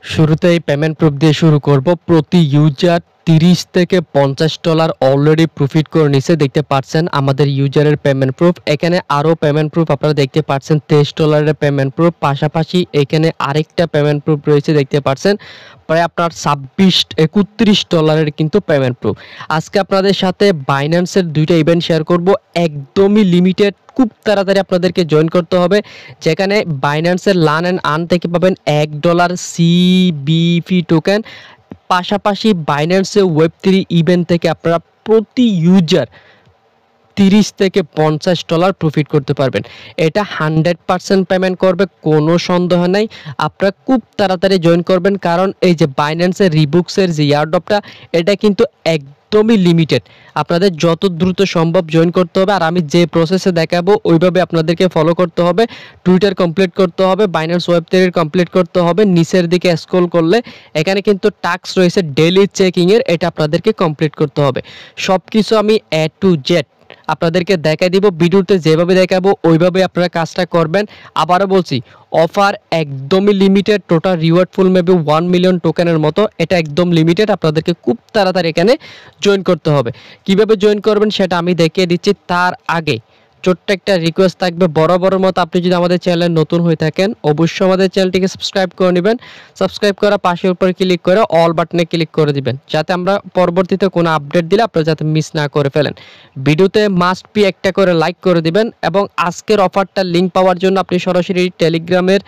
শুরুতেই payment proof দিয়ে শুরু করব। প্রতি ইউজার 30 থেকে $50 অলরেডি প্রফিট করে নিছে, দেখতে পাচ্ছেন আমাদের ইউজারের পেমেন্ট প্রুফ। এখানে আরও পেমেন্ট প্রুফ আপনারা দেখতে পাচ্ছেন, $23 পেমেন্ট প্রুফ। পাশাপাশি এখানে আরেকটা পেমেন্ট প্রুফ রয়েছে, দেখতে পাচ্ছেন প্রায় আপনার $31-31 কিন্তু পেমেন্ট প্রুফ। আজকে আপনাদের সাথে বাইন্যান্সের দুইটা ইভেন্ট শেয়ার করব, একদমই লিমিটেড, খুব তাড়াতাড়ি আপনাদেরকে জয়েন করতে হবে। যেখানে বাইন্যান্সের লার্ন অ্যান্ড আর্ন থেকে পাবেন $1 CBP টোকেন। পাশাপাশি বাইন্যান্সের ওয়েব3 ইভেন্ট থেকে আপনারা প্রতি ইউজার 30 থেকে $50 প্রফিট করতে পারবেন। এটা 100% পেমেন্ট করবে, কোনো সন্দেহ নাই। আপনারা খুব তাড়াতাড়ি জয়েন করবেন, কারণ এই যে বাইন্যান্সের রিবুক্সের যে এয়ারড্রপটা, এটা কিন্তু একদমই লিমিটেড। আপনাদের যত দ্রুত সম্ভব জয়েন করতে হবে। আর আমি যে প্রসেসে দেখাবো ওইভাবে আপনাদেরকে ফলো করতে হবে। টুইটার কমপ্লিট করতে হবে, বাইন্যান্স ওয়েব3 কমপ্লিট করতে হবে। নিচের দিকে স্ক্রল করলে এখানে কিন্তু টাস্ক রয়েছে ডেইলি চেকিংয়ের, এটা আপনাদেরকে কমপ্লিট করতে হবে। সব কিছু আমি A to Z আপনাদেরকে দেখাই দিব, ভিডিওতে যেভাবে দেখাবো ওইভাবে আপনারা কাজটা করবেন। আবারও বলছি, অফার একদমই লিমিটেড, টোটাল রিওয়ার্ড ফুল মেবি 1 মিলিয়ন টোকেনের মতো। এটা একদম লিমিটেড, আপনাদেরকে খুব তাড়াতাড়ি এখানে জয়েন করতে হবে। কিভাবে জয়েন করবেন সেটা আমি দেখিয়ে দিচ্ছি। তার আগে ছোট্ট একটা রিকোয়েস্ট থাকবে, বড় মতো আপনি যদি আমাদের চ্যানেলে নতুন হয়ে থাকেন অবশ্যই আমাদের চ্যানেলটিকে সাবস্ক্রাইব করে নেবেন। সাবস্ক্রাইব করা পাশের উপর ক্লিক করে অল বাটনে ক্লিক করে দিবেন, যাতে আমরা পরবর্তীতে কোনো আপডেট দিলে আপনারা যাতে মিস না করে ফেলেন। ভিডিওতে মাস্ট বি একটা করে লাইক করে দিবেন, এবং আজকের অফারটার লিঙ্ক পাওয়ার জন্য আপনি সরাসরি টেলিগ্রামের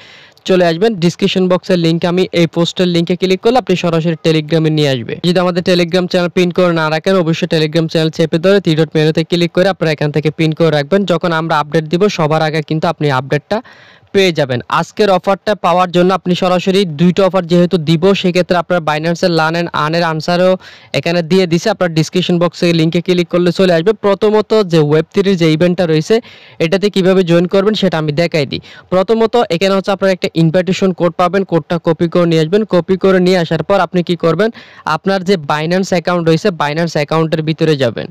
চলে আসবেন। ডিসক্রিপশন বক্সের লিঙ্ক, আমি এই পোস্টের লিঙ্কে ক্লিক করলে আপনি সরাসরি টেলিগ্রামে নিয়ে আসবে। যদি আমাদের টেলিগ্রাম চ্যানেল পিন করে না রাখেন অবশ্যই টেলিগ্রাম চ্যানেল চেপে ধরে 3 ডট মেনুতে ক্লিক করে আপনারা এখান থেকে পিন করে রাখবেন। যখন আমরা আপডেট দিব সবার আগে কিন্তু আপনি আপডেটটা পেয়ে যাবেন। আজকের অফারটা পাওয়ার জন্য আপনি সরাসরি দুইটা অফার যেহেতু দিব, সেক্ষেত্রে আপনার বাইন্যান্সের লার্ন অ্যান্ড আর্নের আনসারও এখানে দিয়ে দিছে। আপনার ডিসক্রিপশন বক্সে লিঙ্কে ক্লিক করলে চলে আসবে। প্রথমত যে ওয়েব3 যে ইভেন্টটা রয়েছে এটাতে কিভাবে জয়েন করবেন সেটা আমি দেখাই দিই। প্রথমত এখানে হচ্ছে আপনারা একটা ইনভাইটেশন কোড পাবেন, কোডটা কপি করে নিয়ে আসবেন। কপি করে নিয়ে আসার পর আপনি কি করবেন, আপনার যে বাইন্যান্স অ্যাকাউন্ট রয়েছে বাইন্যান্স অ্যাকাউন্টের ভিতরে যাবেন।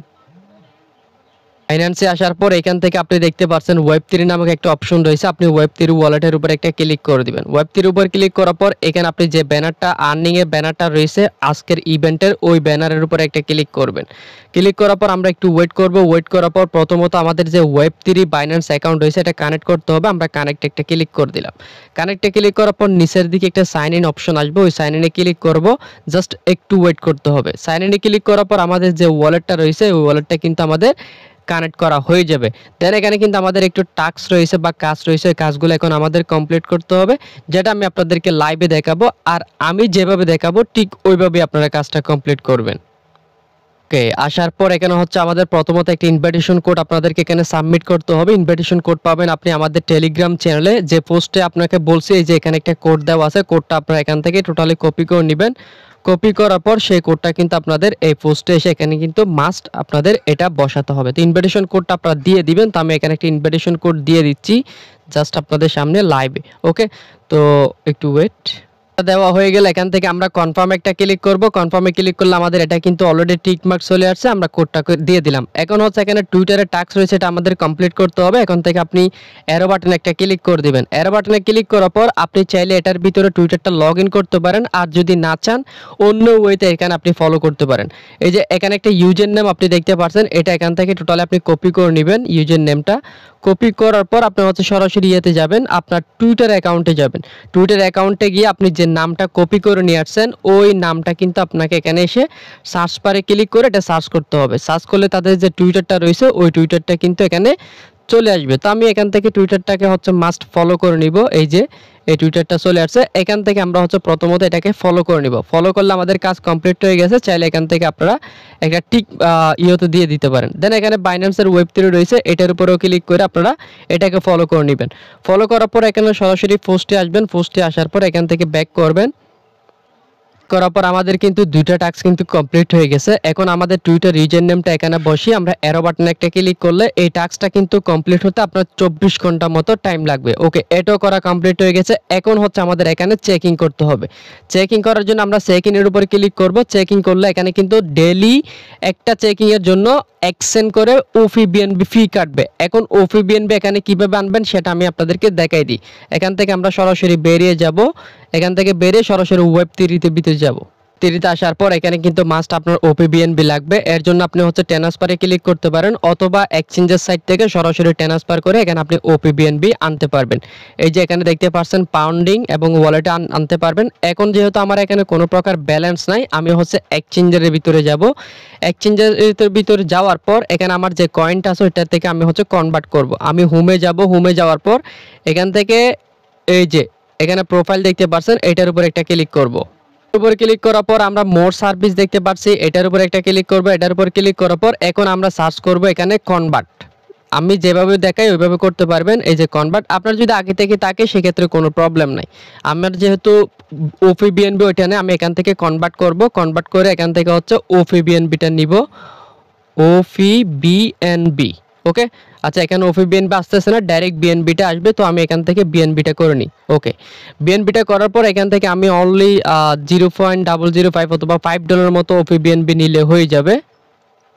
বাইন্যান্সে আসার পর এখান থেকে আপনি দেখতে পাচ্ছেন ওয়েব3 নামক একটা অপশন রয়েছে, আপনি ওয়েব3 ওয়ালেটের উপর একটা ক্লিক করে দিবেন। ওয়েব3 উপর ক্লিক করার পর এখানে আপনি যে ব্যানারটা আর্নিং এর ব্যানারটা রয়েছে আজকের ইভেন্টের, ওই ব্যানারের উপর একটা ক্লিক করবেন। ক্লিক করার পর আমরা একটু ওয়েট করব। ওয়েট করার পর প্রথমত আমাদের যে ওয়েব3 বাইন্যান্স অ্যাকাউন্ট রয়েছে এটা কানেক্ট করতে হবে। আমরা কানেক্ট একটা ক্লিক করে দিলাম। কানেক্টে ক্লিক করার পর নিচের দিকে একটা সাইন ইন অপশন আসবে, ওই সাইন ইনে ক্লিক করব। জাস্ট একটু ওয়েট করতে হবে। সাইন ইনে ক্লিক করার পর আমাদের যে ওয়ালেটটা রয়েছে ওই ওয়ালেটটা কিন্তু আমাদের কানেক্ট করা হয়ে যাবে। দেন এখানে কিন্তু আমাদের একটু টাস্ক রয়েছে বা কাজ রয়েছে, ওই কাজগুলো এখন আমাদের কমপ্লিট করতে হবে, যেটা আমি আপনাদেরকে লাইভে দেখাবো। আর আমি যেভাবে দেখাবো ঠিক ওইভাবে আপনারা কাজটা কমপ্লিট করবেন। ওকে, আসার পর এখানে হচ্ছে আমাদের প্রথমত একটা ইনভাইটেশন কোড আপনাদেরকে এখানে সাবমিট করতে হবে। ইনভাইটেশন কোড পাবেন আপনি আমাদের টেলিগ্রাম চ্যানেলে, যে পোস্টে আপনাকে বলছি এই যে এখানে একটা কোড দেওয়া আছে, কোডটা আপনারা এখান থেকে টোটালি কপি করে নেবেন। কপি করার পর সেই কোডটা কিন্তু আপনাদের এই পোস্টে এসে এখানে কিন্তু মাস্ট আপনাদের এটা বসাতে হবে। তো ইনভাইটেশন কোডটা আপনারা দিয়ে দিবেন। তো আমি এখানে একটা ইনভাইটেশন কোড দিয়ে দিচ্ছি জাস্ট আপনাদের সামনে লাইভে। ওকে, তো একটু ওয়েট। দেওয়া হয়ে গেলে এখান থেকে আমরা কনফার্ম একটা ক্লিক করব। কনফার্মে ক্লিক করলে আমাদের এটা কিন্তু অলরেডি টিক মার্ক চলে আসছে, আমরা কোডটা দিয়ে দিলাম। এখন হচ্ছে এখানে টুইটারে টাস্ক রয়েছে, এটা আমাদের কমপ্লিট করতে হবে। এখন থেকে আপনি অ্যারো বাটনে একটা ক্লিক করে দিবেন। অ্যারো বাটনে ক্লিক করার পর আপনি চাইলে এটার ভিতরে টুইটারটা লগ ইন করতে পারেন, আর যদি না চান অন্য ওয়েতে এখানে আপনি ফলো করতে পারেন। এই যে এখানে একটা ইউজার নেম আপনি দেখতে পাচ্ছেন, এটা এখান থেকে টোটালি আপনি কপি করে নেবেন। ইউজার নেমটা কপি করার পর আপনি হচ্ছে সরাসরি ইয়েতে যাবেন, আপনার টুইটার অ্যাকাউন্টে যাবেন। টুইটার অ্যাকাউন্টে গিয়ে আপনি যে নামটা কপি করে নিয়ে আসছেন ওই নামটা কিন্তু আপনাকে এখানে এসে সার্চ বারে ক্লিক করে এটা সার্চ করতে হবে। সার্চ করলে তাদের যে টুইটারটা রয়েছে ওই টুইটারটা কিন্তু এখানে চলে আসবে। তো আমি এখান থেকে টুইটারটাকে হচ্ছে মাস্ট ফলো করে নিব। এই যে এই টুইটারটা চলে আসছে, এখান থেকে আমরা হচ্ছে প্রথমত এটাকে ফলো করে নিব। ফলো করলে আমাদের কাজ কমপ্লিট হয়ে গেছে। চাইলে এখান থেকে আপনারা একটা টিক ইয়েতে দিয়ে দিতে পারেন। দেন এখানে বাইন্যান্সের ওয়েব3 রয়েছে, এটার উপরেও ক্লিক করে আপনারা এটাকে ফলো করে নেবেন। ফলো করার পর এখানে সরাসরি পোস্টে আসবেন। পোস্টে আসার পর এখান থেকে ব্যাক করবেন। করার পর আমাদের কিন্তু দুইটা টাস্ক কিন্তু কমপ্লিট হয়ে গেছে। এখন আমাদের টুইটার ইউজার নেমটা এখানে বসিয়ে আমরা অ্যারো বাটনে একটা ক্লিক করলে এই টাস্কটা কিন্তু কমপ্লিট হতে আপনার 24 ঘন্টা মতো টাইম লাগবে। ওকে, এটাও করা কমপ্লিট হয়ে গেছে। এখন হচ্ছে আমাদের এখানে চেকিং করতে হবে। চেকিং করার জন্য আমরা চেকিংয়ের উপর ক্লিক করব। চেকিং করলে এখানে কিন্তু ডেইলি একটা চেকিংয়ের জন্য এক্সেন্ড করে ওফি বিএনবি ফি কাটবে। এখন ওফি বিএনবি এখানে কিভাবে আনবেন সেটা আমি আপনাদেরকে দেখাই দিই। এখান থেকে আমরা সরাসরি বেরিয়ে যাব। এখান থেকে বেরিয়ে সরাসরি ওয়েব 3 তে ভিতরে যাব। 3 তে আসার পর এখানে কিন্তু মাস্ট আপনার ওপিবিএনবি লাগবে। এর জন্য আপনি হচ্ছে ট্রান্সফারে ক্লিক করতে পারেন অথবা এক্সচেঞ্জের সাইট থেকে সরাসরি ট্রান্সফার করে এখানে আপনি ওপিবিএনবি আনতে পারবেন। এই যে এখানে দেখতে পাচ্ছেন পাউন্ডিং এবং ওয়ালেটে আনতে পারবেন। এখন যেহেতু আমার এখানে কোনো প্রকার ব্যালেন্স নাই, আমি হচ্ছে এক্সচেঞ্জের ভিতরে যাব। এক্সচেঞ্জের ভিতরে যাওয়ার পর এখানে আমার যে কয়েনটা আছে ওইটার থেকে আমি হচ্ছে কনভার্ট করব। আমি হোমে যাব, হোমে যাওয়ার পর এখান থেকে এই যে এখানে প্রোফাইল দেখতে পাচ্ছেন, এটার উপর একটা ক্লিক করব। উপর ক্লিক করার পর আমরা মোর সার্ভিস দেখতে পাচ্ছি, এটার উপর একটা ক্লিক করব। এটার উপর ক্লিক করার পর এখন আমরা সার্চ করব এখানে কনভার্ট। আমি যেভাবে দেখাই ওইভাবে করতে পারবেন। এই যে কনভার্ট, আপনার যদি আগে থেকে থাকে সেক্ষেত্রে কোনো প্রবলেম নাই। আমার যেহেতু ওপিবিএনবি ওইটা নেই, আমি এখান থেকে কনভার্ট করব। কনভার্ট করে এখান থেকে হচ্ছে ওপিবিএনবিটা নিব, ওপিবিএনবি। ওকে, আচ্ছা এখানে ওপিবিএনবি আসতেছে না, ডাইরেক্ট বিএনবিটা আসবে। তো আমি এখান থেকে বিএনবিটা করে নিই। ওকে, বিএনবিটা করার পর এখান থেকে আমি অনলি 0.005 অথবা $5 মতো ওপিবিএনবি নিলে হয়ে যাবে।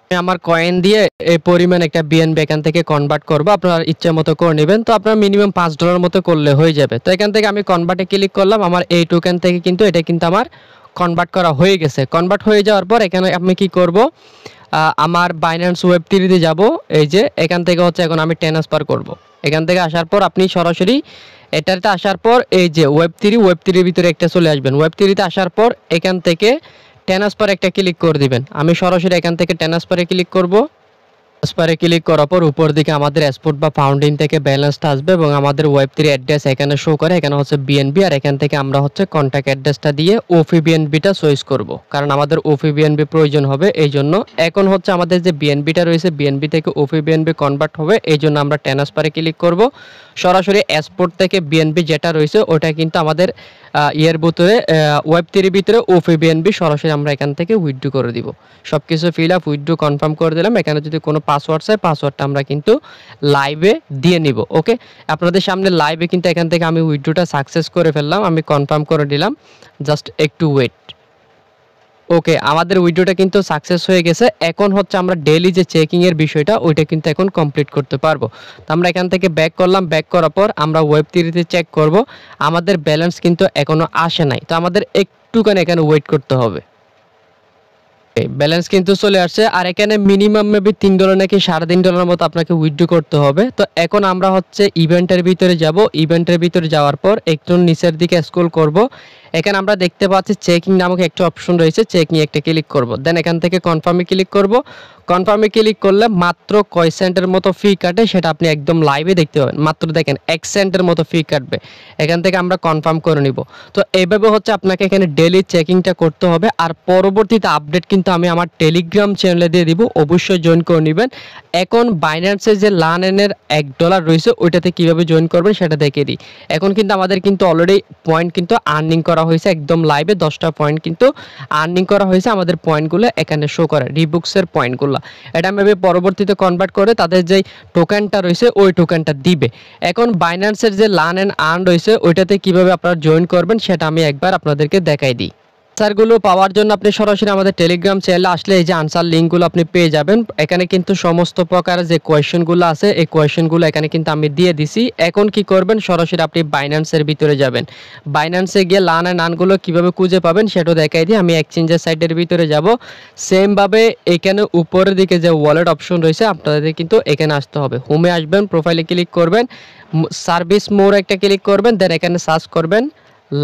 আমি আমার কয়েন দিয়ে এই পরিমাণ একটা বিএনবি এখান থেকে কনভার্ট করব। আপনার ইচ্ছা মতো করে নেবেন। তো আপনার মিনিমাম $5 মতো করলে হয়ে যাবে। তো এখান থেকে আমি কনভার্টে ক্লিক করলাম। আমার এই টোকেন থেকে কিন্তু এটা কিন্তু আমার কনভার্ট করা হয়ে গেছে। কনভার্ট হয়ে যাওয়ার পর এখানে আমি কি করব, আমার বাইন্যান্স ওয়েব 3 যাব। এই যে এখান থেকে হচ্ছে এখন আমি ট্রান্সফার করব। এখান থেকে আসার পর আপনি সরাসরি এটাতে আসার পর এই যে ওয়েব 3 ভিতরে একটা চলে আসবেন। ওয়েব 3 তে আসার পর এখান থেকে ট্রান্সফার একটা ক্লিক করে দিবেন। আমি সরাসরি এখান থেকে ট্রান্সফারে ক্লিক করব। ট্রান্সফারে ক্লিক করার পর উপর দিকে আমাদের এক্সপোর্ট বা ফাউন্ডিং থেকে ব্যালেন্সটা আসবে এবং আমাদের ওয়েব 3 অ্যাড্রেস এখানে শো করে। এখানে হচ্ছে বিএনবি, আর এখান থেকে আমরা হচ্ছে কন্ট্যাক্ট অ্যাড্রেসটা দিয়ে ওপিবিএনবিটা চয়েস করব, কারণ আমাদের ওপিবিএনবি প্রয়োজন হবে। এই জন্য এখন হচ্ছে আমাদের যে বিএনবিটা রয়েছে বিএনবি থেকে ওপিবিএনবি কনভার্ট হবে। এই জন্য আমরা ট্রান্সফারে ক্লিক করব। সরাসরি এক্সপোর্ট থেকে বিএনবি যেটা রয়েছে ওটা কিন্তু আমাদের ইয়ের ভিতরে ওয়েব 3 ভিতরে ওপিবিএনবি সরাসরি আমরা এখান থেকে উইথড্র করে দিব। সব কিছু ফিল আপ উইথড্র কনফার্ম করে দিলাম। এখানে যদি কোনো পাসওয়ার্ড চাই পাসওয়ার্ডটা আমরা কিন্তু লাইভে দিয়ে নিব। ওকে, আপনাদের সামনে লাইভে কিন্তু এখান থেকে আমি উইথড্রটা সাকসেস করে ফেললাম। আমি কনফার্ম করে দিলাম, জাস্ট একটু ওয়েট। ওকে, আমাদের উইথড্রটা কিন্তু সাকসেস হয়ে গেছে। এখন হচ্ছে আমরা ডেইলি যে চেকিং এর বিষয়টা ওইটা কিন্তু এখন কমপ্লিট করতে পারবো। তো আমরা এখান থেকে ব্যাক করলাম। ব্যাক করার পর আমরা ওয়েব 3 তে চেক করব। আমাদের ব্যালেন্স কিন্তু এখনো আসে নাই, তো আমাদের একটুখানি এখানে ওয়েট করতে হবে। ব্যালেন্স কিন্তু চলে আসছে, আর এখানে মিনিমাম মেবি $3 নাকি $3.5 মতো আপনাকে উইথড্র করতে হবে। তো এখন আমরা হচ্ছে ইভেন্টের ভিতরে যাব। ইভেন্টের ভিতরে যাওয়ার পর একটু নিচের দিকে স্ক্রল করব। এখানে আমরা দেখতে পাচ্ছি চেকিং নামক একটা অপশন রয়েছে, চেকিং একটা ক্লিক করব। দেন এখান থেকে কনফার্মে ক্লিক করব। কনফার্মে ক্লিক করলে মাত্র কয় সেন্টের মতো ফি কাটে সেটা আপনি একদম লাইভে দেখতে পাবেন। মাত্র দেখেন 1 সেন্টের মতো ফি কাটবে। এখান থেকে আমরা কনফার্ম করে নিব। তো এইভাবে হচ্ছে আপনাকে এখানে ডেইলি চেকিংটা করতে হবে। আর পরবর্তীতে আপডেট কিন্তু আমি আমার টেলিগ্রাম চ্যানেলে দিয়ে দিব, অবশ্যই জয়েন করে নেবেন। এখন বাইন্যান্সে যে লার্নের $1 রয়েছে ওইটাতে কিভাবে জয়েন করবেন সেটা দেখিয়ে দিই। এখন কিন্তু আমাদের কিন্তু অলরেডি পয়েন্ট কিন্তু আর্নিং করা হয়েছে, একদম লাইভে 10টা পয়েন্ট কিন্তু আর্নিং করা হয়েছে। আমাদের পয়েন্টগুলো এখানে শো করে, রিবুক্সের পয়েন্টগুলো। এটা মেবি পরবর্তীতে কনভার্ট করে তাদের যে টোকেনটা রয়েছে ওই টোকেনটা দিবে। এখন বাইন্যান্সের যে লার্ন এন্ড আর্ন রয়েছে ওইটাতে কিভাবে আপনারা জয়েন করবেন সেটা আমি একবার আপনাদেরকে দেখাই দিই। আনসারগুলো পাওয়ার জন্য আপনি সরাসরি আমাদের টেলিগ্রাম চ্যানেলে আসলে এই যে আনসার লিঙ্কগুলো আপনি পেয়ে যাবেন। এখানে কিন্তু সমস্ত প্রকার যে কোয়েশ্চেনগুলো আছে এই কোয়েশ্চেনগুলো এখানে কিন্তু আমি দিয়ে দিছি। এখন কি করবেন, সরাসরি আপনি বাইন্যান্সের ভিতরে যাবেন। বাইন্যান্সে গিয়ে লার্ন এন্ড আর্নগুলো কীভাবে খুঁজে পাবেন সেটাও দেখাই দিই। আমি এক্সচেঞ্জের সাইটের ভিতরে যাব। সেমভাবে এখানে উপরের দিকে যে ওয়ালেট অপশন রয়েছে আপনাদের কিন্তু এখানে আসতে হবে। হোমে আসবেন, প্রোফাইলে ক্লিক করবেন, সার্ভিস মোর একটা ক্লিক করবেন, দেন এখানে সার্চ করবেন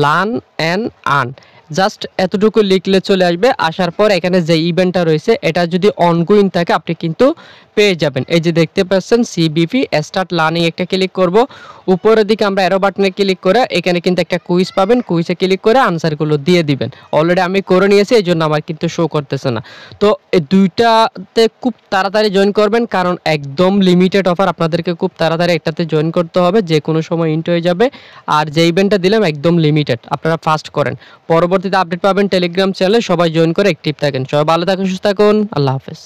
লার্ন এন্ড আর্ন। জাস্ট এতটুকু লিখলে চলে আসবে। আসার পর এখানে যে ইভেন্টটা রয়েছে এটা যদি অনগোয়িং থাকে আপনি কিন্তু পেয়ে যাবেন। এই যে দেখতে পাচ্ছেন সিবিপি স্টার্ট লার্নিং একটা ক্লিক করব। উপরের দিকে আমরা অ্যারো বাটনে ক্লিক করে এখানে কিন্তু একটা কুইজ পাবেন, কুইজে ক্লিক করে আনসারগুলো দিয়ে দিবেন। অলরেডি আমি করে নিয়েছি, এই জন্য আমার কিন্তু শো করতেছে না। তো এই দুইটাতে খুব তাড়াতাড়ি জয়েন করবেন, কারণ একদম লিমিটেড অফার, আপনাদেরকে খুব তাড়াতাড়ি একটাতে জয়েন করতে হবে, যে কোনো সময় ইন্ট হয়ে যাবে। আর যে ইভেন্টটা দিলাম একদম লিমিটেড, আপনারা ফাস্ট করেন। পরবর্তীতে আপডেট পাবেন টেলিগ্রাম চ্যানেলে। সবাই জয়েন করে অ্যাক্টিভ থাকেন। সবাই ভালো থাকুন, সুস্থ থাকুন, আল্লাহ হাফেজ।